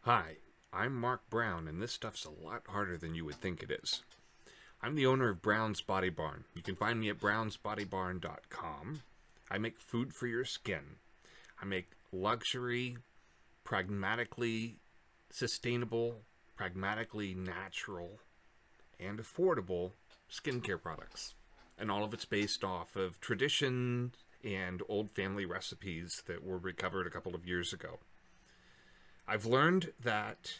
Hi, I'm Mark Brown, and this stuff's a lot harder than you would think it is. I'm the owner of Brown's Body Barn. You can find me at brownsbodybarn.com. I make food for your skin. I make luxury, pragmatically sustainable, pragmatically natural, and affordable skincare products. And all of it's based off of tradition and old family recipes that were recovered a couple of years ago. I've learned that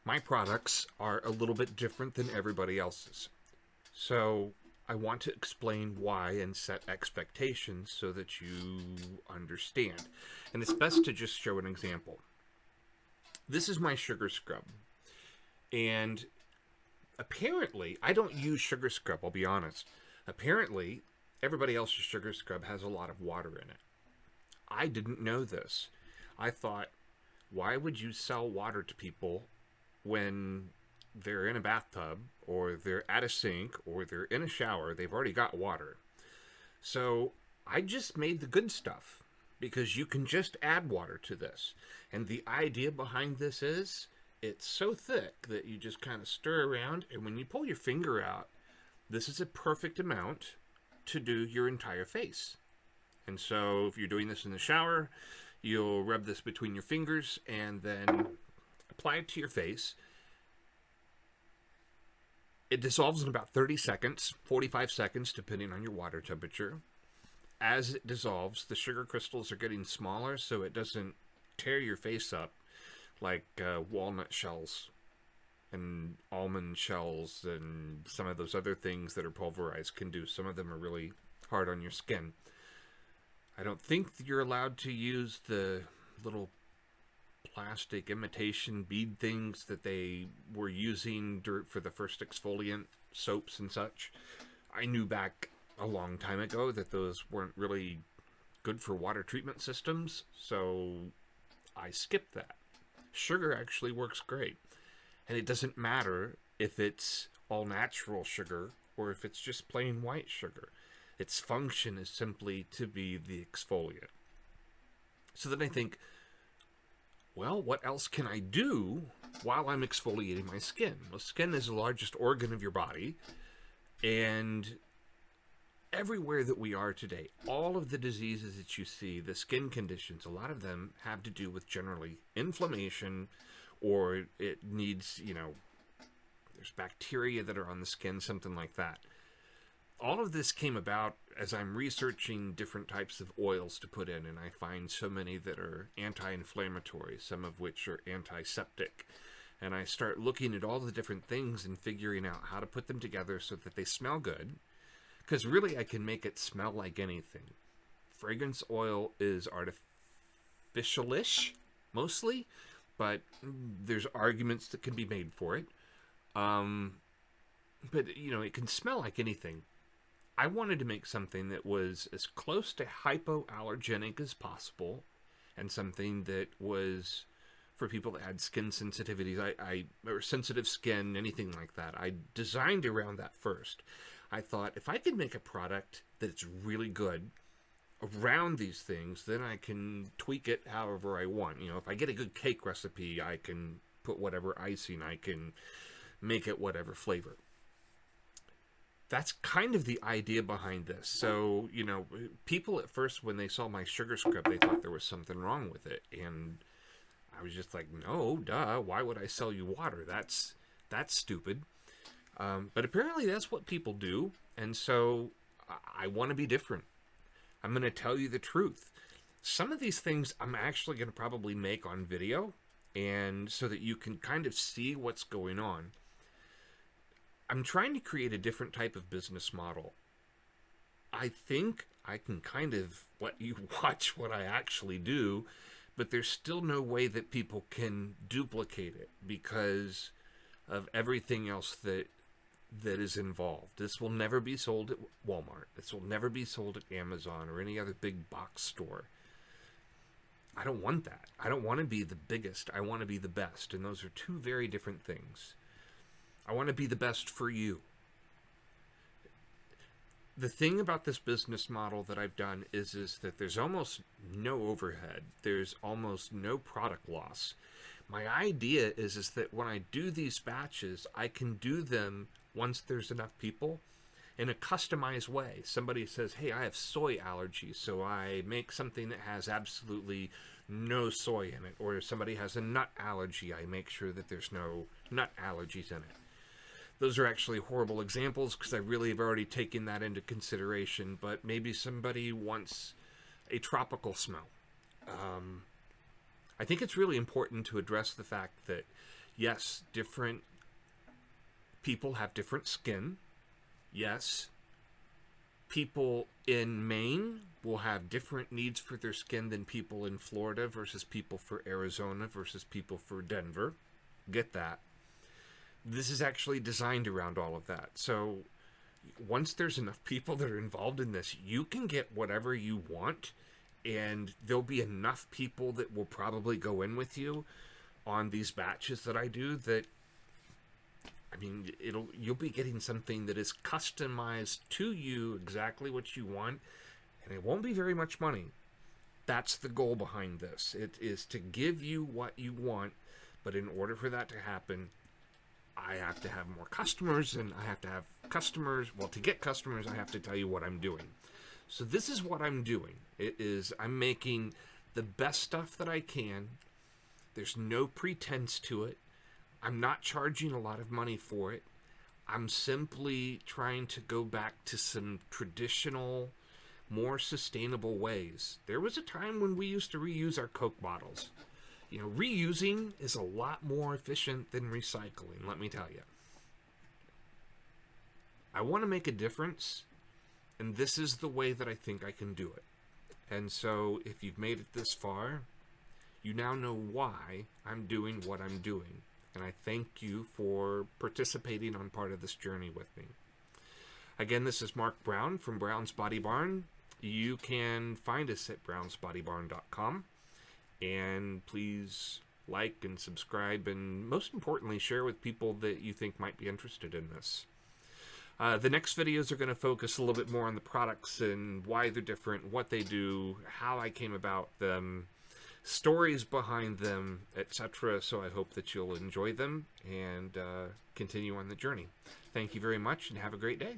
my products are a little bit different than everybody else's. So I want to explain why and set expectations so that you understand. And it's best to just show an example. This is my sugar scrub. And apparently, I don't use sugar scrub, I'll be honest. Apparently, everybody else's sugar scrub has a lot of water in it. I didn't know this. I thought, why would you sell water to people when they're in a bathtub or they're at a sink or they're in a shower? They've already got water. So I just made the good stuff because you can just add water to this. And the idea behind this is it's so thick that you just kind of stir around, and when you pull your finger out, this is a perfect amount to do your entire face. And so if you're doing this in the shower, you'll rub this between your fingers and then apply it to your face. It dissolves in about 30 seconds, 45 seconds, depending on your water temperature. As it dissolves, the sugar crystals are getting smaller so it doesn't tear your face up like walnut shells and almond shells and some of those other things that are pulverized can do. Some of them are really hard on your skin. I don't think you're allowed to use the little plastic imitation bead things that they were using for the first exfoliant soaps and such. I knew back a long time ago that those weren't really good for water treatment systems, so I skipped that. Sugar actually works great, and it doesn't matter if it's all natural sugar or if it's just plain white sugar. Its function is simply to be the exfoliant. So then I think, well, what else can I do while I'm exfoliating my skin? Well, skin is the largest organ of your body, and everywhere that we are today, all of the diseases that you see, the skin conditions, a lot of them have to do with generally inflammation, or it needs, there's bacteria that are on the skin, something like that. All of this came about as I'm researching different types of oils to put in, and I find so many that are anti-inflammatory, some of which are antiseptic. And I start looking at all the different things and figuring out how to put them together so that they smell good. Because really, I can make it smell like anything. Fragrance oil is artificial-ish, mostly, but there's arguments that can be made for it. But, it can smell like anything. I wanted to make something that was as close to hypoallergenic as possible, and something that was for people that had skin sensitivities, or sensitive skin, anything like that. I designed around that first. I thought, if I could make a product that's really good around these things, then I can tweak it however I want. If I get a good cake recipe, I can put whatever icing, I can make it whatever flavor. That's kind of the idea behind this. So, people at first, when they saw my sugar scrub, they thought there was something wrong with it. And I was just like, no, duh, why would I sell you water? That's stupid. But apparently that's what people do. And so I want to be different. I'm going to tell you the truth. Some of these things I'm actually going to probably make on video, and so that you can kind of see what's going on. I'm trying to create a different type of business model. I think I can kind of let you watch what I actually do, but there's still no way that people can duplicate it because of everything else that is involved. This will never be sold at Walmart. This will never be sold at Amazon or any other big box store. I don't want that. I don't want to be the biggest. I want to be the best. And those are two very different things. I want to be the best for you. The thing about this business model that I've done is that there's almost no overhead. There's almost no product loss. My idea is that when I do these batches, I can do them once there's enough people in a customized way. Somebody says, hey, I have soy allergies, so I make something that has absolutely no soy in it. Or if somebody has a nut allergy, I make sure that there's no nut allergies in it. Those are actually horrible examples because I really have already taken that into consideration, but maybe somebody wants a tropical smell. I think it's really important to address the fact that, yes, different people have different skin. Yes, people in Maine will have different needs for their skin than people in Florida versus people for Arizona versus people for Denver. Get that. This is actually designed around all of that. So once there's enough people that are involved in this, you can get whatever you want, and there'll be enough people that will probably go in with you on these batches that I do that, I mean, you'll be getting something that is customized to you, exactly what you want, and it won't be very much money. That's the goal behind this. It is to give you what you want, but in order for that to happen, I have to have more customers, and I have to have customers. Well, to get customers, I have to tell you what I'm doing. So this is what I'm doing. I'm making the best stuff that I can. There's no pretense to it. I'm not charging a lot of money for it. I'm simply trying to go back to some traditional, more sustainable ways. There was a time when we used to reuse our Coke bottles. You know, reusing is a lot more efficient than recycling, let me tell you. I want to make a difference, and this is the way that I think I can do it. And so, if you've made it this far, you now know why I'm doing what I'm doing. And I thank you for participating on part of this journey with me. Again, this is Mark Brown from Brown's Body Barn. You can find us at brownsbodybarn.com. And please like and subscribe, and most importantly, share with people that you think might be interested in this. The next videos are going to focus a little bit more on the products and why they're different, what they do, how I came about them, stories behind them, etc. So I hope that you'll enjoy them and continue on the journey. Thank you very much, and have a great day.